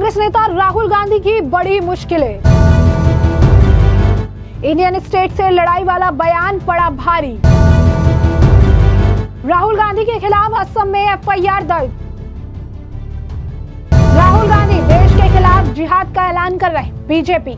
कांग्रेस नेता राहुल गांधी की बड़ी मुश्किलें। इंडियन स्टेट से लड़ाई वाला बयान पड़ा भारी। राहुल गांधी के खिलाफ असम में एफआईआर दर्ज। राहुल गांधी देश के खिलाफ जिहाद का ऐलान कर रहे बीजेपी।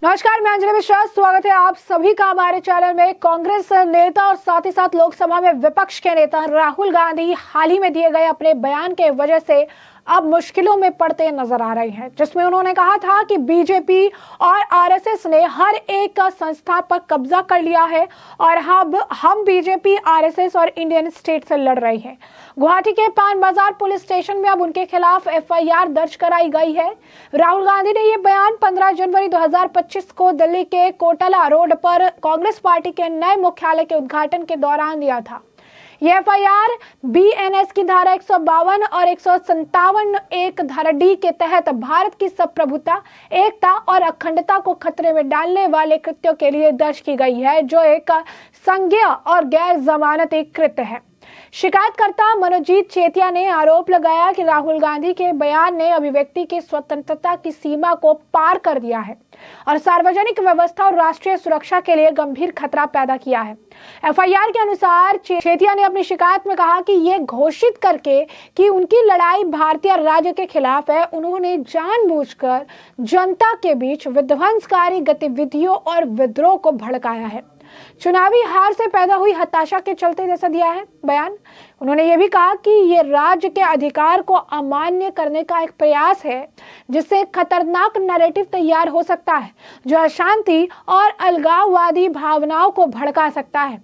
नमस्कार, मैं अंजलि मिश्रा, स्वागत है आप सभी का हमारे चैनल में। कांग्रेस नेता और साथ ही साथ लोकसभा में विपक्ष के नेता राहुल गांधी हाल ही में दिए गए अपने बयान के वजह से अब मुश्किलों में पड़ते नजर आ रहे हैं, जिसमें उन्होंने कहा था कि बीजेपी और आरएसएस ने हर एक संस्था पर कब्जा कर लिया है और हम बीजेपी, आरएसएस और इंडियन स्टेट से लड़ रहे हैं। गुवाहाटी के पान बाजार पुलिस स्टेशन में अब उनके खिलाफ एफआईआर दर्ज कराई गई है। राहुल गांधी ने ये बयान 15 जनवरी 2025 को दिल्ली के कोटला रोड पर कांग्रेस पार्टी के नए मुख्यालय के उद्घाटन के दौरान दिया था। यह एफआईआर बीएनएस की धारा 152 और 157 एक धारा डी के तहत भारत की संप्रभुता, एकता और अखंडता को खतरे में डालने वाले कृत्यों के लिए दर्ज की गई है, जो एक संज्ञेय और गैर जमानती कृत्य है। शिकायतकर्ता मनोजीत चेतिया ने आरोप लगाया कि राहुल गांधी के बयान ने अभिव्यक्ति की स्वतंत्रता की सीमा को पार कर दिया है और सार्वजनिक व्यवस्था और राष्ट्रीय सुरक्षा के लिए गंभीर खतरा पैदा किया है। एफआईआर के अनुसार चेतिया ने अपनी शिकायत में कहा कि ये घोषित करके कि उनकी लड़ाई भारतीय राज्य के खिलाफ है, उन्होंने जानबूझकर जनता के बीच विध्वंसकारी गतिविधियों और विद्रोह को भड़काया है। चुनावी हार से पैदा हुई हताशा के चलते जैसा दिया है बयान। उन्होंने ये भी कहा कि ये राज्य के अधिकार को अमान्य करने का एक प्रयास है, जिससे खतरनाक नैरेटिव तैयार हो सकता है जो अशांति और अलगाववादी भावनाओं को भड़का सकता है।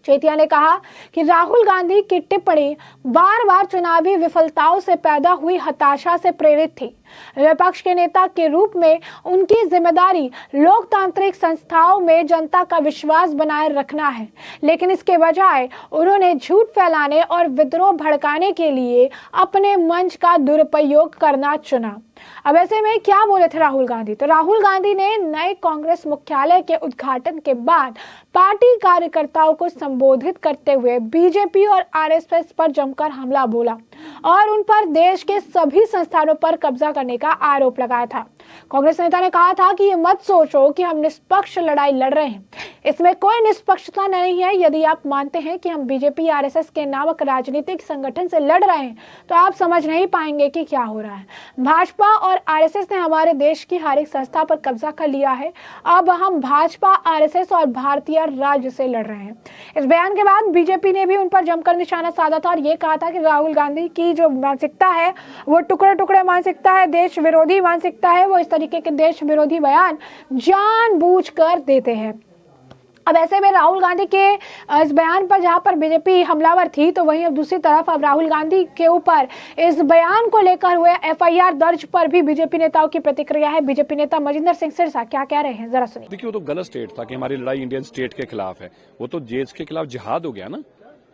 चेतिया ने कहा कि राहुल गांधी की टिप्पणी बार बार चुनावी विफलताओं से पैदा हुई हताशा से प्रेरित थी। विपक्ष के नेता के रूप में उनकी जिम्मेदारी लोकतांत्रिक संस्थाओं में जनता का विश्वास बनाए रखना है, लेकिन इसके बजाय उन्होंने झूठ फैलाने और विद्रोह भड़काने के लिए अपने मंच का दुरुपयोग करना चुना। अब ऐसे में क्या बोले थे राहुल गांधी? तो राहुल गांधी ने नए कांग्रेस मुख्यालय के उद्घाटन के बाद पार्टी कार्यकर्ताओं को संबोधित करते हुए बीजेपी और आरएसएस पर जमकर हमला बोला और उन पर देश के सभी संस्थानों पर कब्जा करने का आरोप लगाया था। कांग्रेस नेता ने कहा था कि ये मत सोचो कि हम निष्पक्ष लड़ाई लड़ रहे हैं, इसमें कोई निष्पक्षता नहीं है। यदि आप मानते हैं कि हम बीजेपी आरएसएस के नामक राजनीतिक संगठन से लड़ रहे हैं तो आप समझ नहीं पाएंगे कि क्या हो रहा है। भाजपा और आरएसएस ने हमारे देश की हर एक संस्था पर कब्जा कर लिया है। अब हम भाजपा, आरएसएस और भारतीय राज्य से लड़ रहे हैं। इस बयान के बाद बीजेपी ने भी उन पर जमकर निशाना साधा था और ये कहा था कि राहुल गांधी की जो मानसिकता है वो टुकड़े टुकड़े मानसिकता है, देश विरोधी मानसिकता है। वो इस तरीके के देश विरोधी बयान जानबूझकर देते हैं। अब ऐसे में राहुल गांधी के इस बयान पर जहां पर बीजेपी हमलावर थी, तो वहीं अब दूसरी तरफ अब राहुल गांधी के ऊपर इस बयान को लेकर हुए एफआईआर दर्ज पर भी बीजेपी नेताओं की प्रतिक्रिया है। बीजेपी नेता मजिंदर सिंह सिरसा क्या कह रहे हैं, जरा सुनिए। देखिए, वो तो गलत स्टेट था कि हमारी लड़ाई इंडियन स्टेट के खिलाफ है, वो तो देश के खिलाफ जिहाद हो गया ना।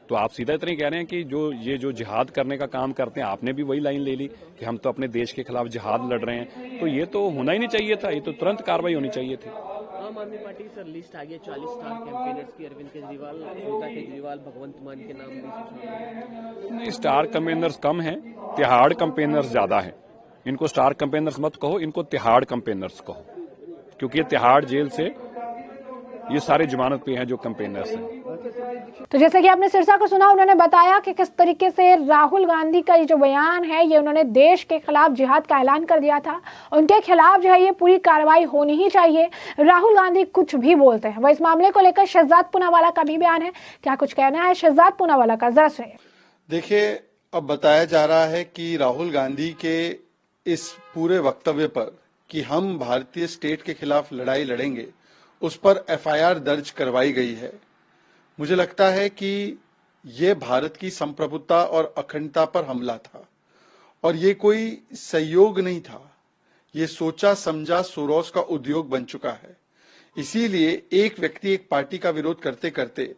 तो आप सीधा इतना ही कह रहे हैं कि जो जिहाद करने का काम करते हैं, आपने भी वही लाइन ले ली कि हम तो अपने देश के खिलाफ जिहाद लड़ रहे हैं। तो ये तो होना ही नहीं चाहिए था, ये तो तुरंत कार्रवाई होनी चाहिए थी। आम आदमी पार्टी सर लिस्ट आ गई 40 स्टार कैंपेनर्स की, अरविंद केजरीवाल, अमिता केजरीवाल, भगवंत मान के नाम भी। नहीं, स्टार कैंपेनर्स कम हैं, तिहाड़ कैंपेनर्स ज्यादा हैं। इनको स्टार कैंपेनर्स मत कहो, इनको तिहाड़ कैंपेनर्स कहो, क्योंकि ये तिहाड़ जेल से ये सारे जमानत पे हैं जो कैंपेनर्स हैं। तो जैसे कि आपने सिरसा को सुना, उन्होंने बताया कि किस तरीके से राहुल गांधी का ये जो बयान है, ये उन्होंने देश के खिलाफ जिहाद का ऐलान कर दिया था। उनके खिलाफ जो है ये पूरी कार्रवाई होनी ही चाहिए। राहुल गांधी कुछ भी बोलते हैं। वह इस मामले को लेकर शहजाद पूनावाला का भी बयान है, क्या कुछ कहना है शहजाद पूनावाला का, जरा सुनिए। देखिए, अब बताया जा रहा है कि राहुल गांधी के इस पूरे वक्तव्य पर कि हम भारतीय स्टेट के खिलाफ लड़ाई लड़ेंगे, उस पर एफआईआर दर्ज करवाई गई है। मुझे लगता है कि ये भारत की संप्रभुता और अखंडता पर हमला था और ये कोई सहयोग नहीं था। ये सोचा समझा सोरोस का उद्योग बन चुका है। इसीलिए एक व्यक्ति एक पार्टी का विरोध करते करते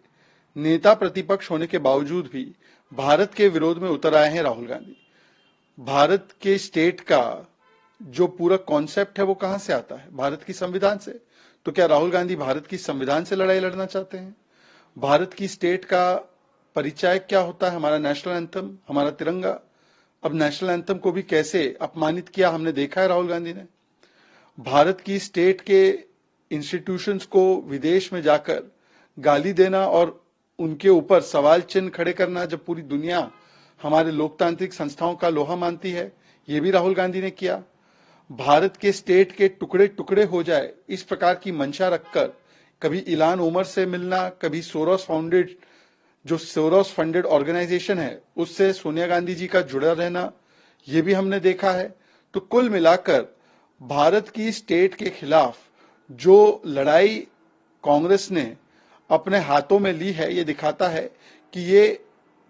नेता प्रतिपक्ष होने के बावजूद भी भारत के विरोध में उतर आए हैं राहुल गांधी। भारत के स्टेट का जो पूरा कॉन्सेप्ट है वो कहां से आता है? भारत की संविधान से। तो क्या राहुल गांधी भारत की संविधान से लड़ाई लड़ना चाहते हैं? भारत की स्टेट का परिचय क्या होता है? हमारा नेशनल एंथम, हमारा तिरंगा। अब नेशनल एंथम को भी कैसे अपमानित किया हमने देखा है राहुल गांधी ने। भारत की स्टेट के इंस्टीट्यूशंस को विदेश में जाकर गाली देना और उनके ऊपर सवाल चिन्ह खड़े करना, जब पूरी दुनिया हमारे लोकतांत्रिक संस्थाओं का लोहा मानती है, ये भी राहुल गांधी ने किया। भारत के स्टेट के टुकड़े टुकड़े हो जाए इस प्रकार की मंशा रखकर कभी इलान उमर से मिलना, कभी सोरोस फंडेड ऑर्गेनाइजेशन है उससे सोनिया गांधी जी का जुड़ा रहना, ये भी हमने देखा है। तो कुल मिलाकर भारत की स्टेट के खिलाफ जो लड़ाई कांग्रेस ने अपने हाथों में ली है, ये दिखाता है कि ये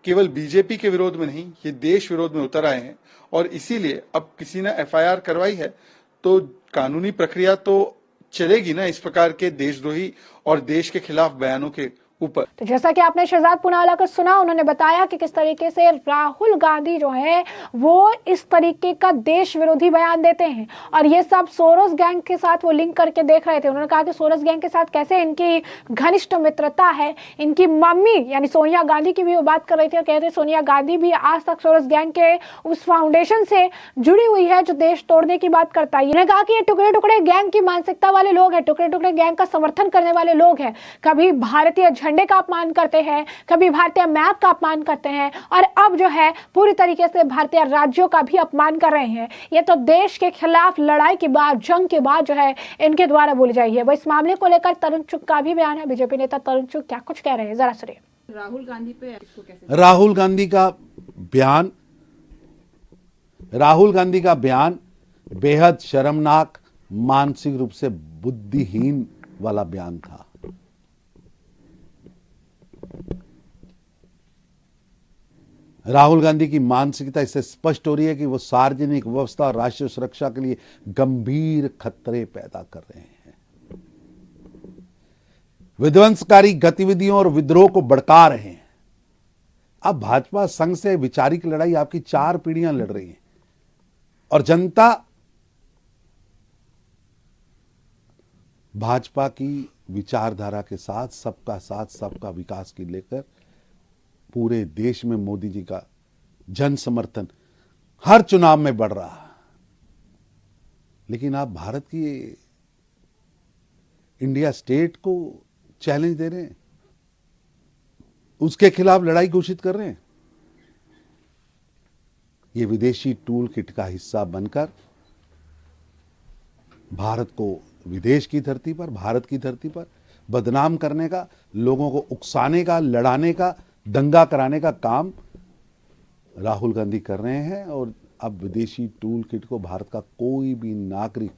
केवल बीजेपी के विरोध में नहीं, ये देश विरोध में उतर आए हैं। और इसीलिए अब किसी ने एफआईआर करवाई है तो कानूनी प्रक्रिया तो चलेगी ना इस प्रकार के देशद्रोही और देश के खिलाफ बयानों के ऊपर। तो जैसा कि आपने शहजाद पूनावाला को सुना, उन्होंने बताया कि किस तरीके से राहुल गांधी जो है वो इस तरीके का देश विरोधी बयान देते हैं और ये सब सोरोस गैंग के साथ वो लिंक करके देख रहे थे। उन्होंने कहा कि सोरोस गैंग के साथ कैसे इनकी घनिष्ठ मित्रता है। इनकी मम्मी यानी सोनिया गांधी की भी वो बात कर रही थी और कहते सोनिया गांधी भी आज तक सोरोस गैंग के उस फाउंडेशन से जुड़ी हुई है जो देश तोड़ने की बात करता है। उन्होंने कहा कि ये टुकड़े टुकड़े गैंग की मानसिकता वाले लोग हैं, टुकड़े टुकड़े गैंग का समर्थन करने वाले लोग हैं। कभी भारतीय झंडे का अपमान करते हैं, कभी भारतीय मैप का अपमान करते हैं और अब जो है पूरी तरीके से भारतीय राज्यों का भी अपमान कर रहे हैं। ये तो देश के खिलाफ लड़ाई के बाद, जंग के बाद जो है इनके द्वारा बोली जाएगी है। वो इस मामले को लेकर तरुण चुग का भी बयान है। बीजेपी नेता तरुण चुग क्या कुछ कह रहे हैं, जरा सुनिए। राहुल गांधी पे इसको कैसे? राहुल गांधी का बयान बेहद शर्मनाक, मानसिक रूप से बुद्धिहीन वाला बयान था। राहुल गांधी की मानसिकता इससे स्पष्ट हो रही है कि वो सार्वजनिक व्यवस्था और राष्ट्रीय सुरक्षा के लिए गंभीर खतरे पैदा कर रहे हैं, विध्वंसकारी गतिविधियों और विद्रोह को भड़का रहे हैं। अब भाजपा संघ से वैचारिक लड़ाई आपकी 4 पीढ़ियां लड़ रही हैं और जनता भाजपा की विचारधारा के साथ सबका विकास की लेकर पूरे देश में मोदी जी का जन समर्थन हर चुनाव में बढ़ रहा है। लेकिन आप भारत की इंडिया स्टेट को चैलेंज दे रहे हैं, उसके खिलाफ लड़ाई घोषित कर रहे हैं। ये विदेशी टूल किट का हिस्सा बनकर भारत को विदेश की धरती पर, भारत की धरती पर बदनाम करने का, लोगों को उकसाने का, लड़ाने का, दंगा कराने का काम राहुल गांधी कर रहे हैं। और अब विदेशी टूल किट को भारत का कोई भी नागरिक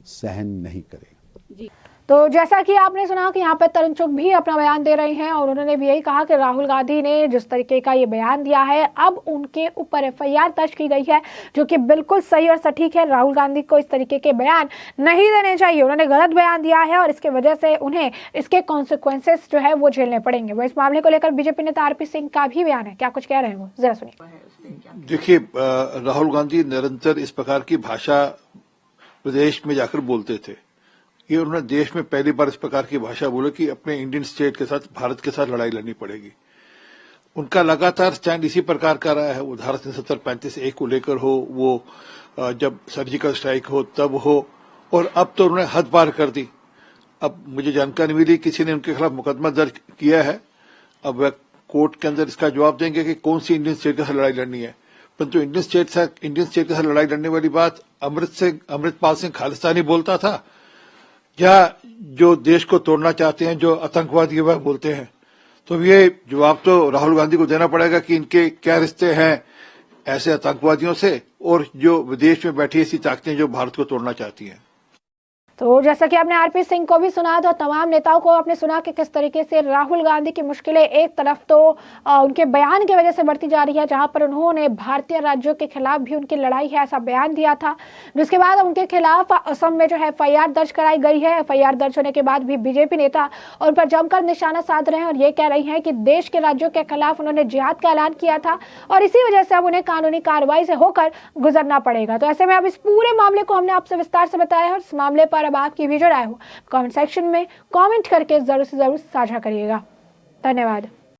सहन नहीं करेगा। तो जैसा कि आपने सुना कि यहाँ पे तरुण चुग भी अपना बयान दे रहे हैं और उन्होंने भी यही कहा कि राहुल गांधी ने जिस तरीके का ये बयान दिया है, अब उनके ऊपर एफआईआर दर्ज की गई है, जो कि बिल्कुल सही और सटीक है। राहुल गांधी को इस तरीके के बयान नहीं देने चाहिए, उन्होंने गलत बयान दिया है और इसके वजह से उन्हें इसके कॉन्सिक्वेंसेस जो है वो झेलने पड़ेंगे। वो इस मामले को लेकर बीजेपी नेता आरपी सिंह का भी बयान है, क्या कुछ कह रहे हैं वो, जरा सुनिए। देखिए, राहुल गांधी निरंतर इस प्रकार की भाषा विदेश में जाकर बोलते थे। ये उन्होंने देश में पहली बार इस प्रकार की भाषा बोली कि अपने इंडियन स्टेट के साथ, भारत के साथ लड़ाई लड़नी पड़ेगी। उनका लगातार स्टैंड इसी प्रकार का रहा है। वो धारा 335A को लेकर हो, वो जब सर्जिकल स्ट्राइक हो तब हो, और अब तो उन्होंने हद पार कर दी। अब मुझे जानकारी मिली किसी ने उनके खिलाफ मुकदमा दर्ज किया है। अब वह कोर्ट के अंदर इसका जवाब देंगे कि कौन सी इंडियन स्टेट के साथ लड़ाई लड़नी है। परंतु इंडियन स्टेट के साथ लड़ाई लड़ने वाली बात अमृतपाल सिंह खालिस्तानी बोलता था, या जो देश को तोड़ना चाहते हैं, जो आतंकवादी वह बोलते हैं। तो ये जवाब तो राहुल गांधी को देना पड़ेगा कि इनके क्या रिश्ते हैं ऐसे आतंकवादियों से और जो विदेश में बैठी ऐसी ताकतें जो भारत को तोड़ना चाहती हैं। तो जैसा कि आपने आरपी सिंह को भी सुना, तो तमाम नेताओं को आपने सुना कि किस तरीके से राहुल गांधी की मुश्किलें एक तरफ तो उनके बयान की वजह से बढ़ती जा रही है, जहां पर उन्होंने भारतीय राज्यों के खिलाफ भी उनकी लड़ाई है ऐसा बयान दिया था, जिसके बाद उनके खिलाफ असम में जो है एफआईआर दर्ज कराई गई है। एफआईआर दर्ज होने के बाद भी बीजेपी नेता उन पर जमकर निशाना साध रहे हैं और ये कह रही हैं कि देश के राज्यों के खिलाफ उन्होंने जिहाद का ऐलान किया था और इसी वजह से अब उन्हें कानूनी कार्रवाई से होकर गुजरना पड़ेगा। तो ऐसे में अब इस पूरे मामले को हमने आपसे विस्तार से बताया है और इस मामले पर अब आपकी भी जो राय हो कमेंट सेक्शन में कमेंट करके जरूर से जरूर साझा करिएगा। धन्यवाद।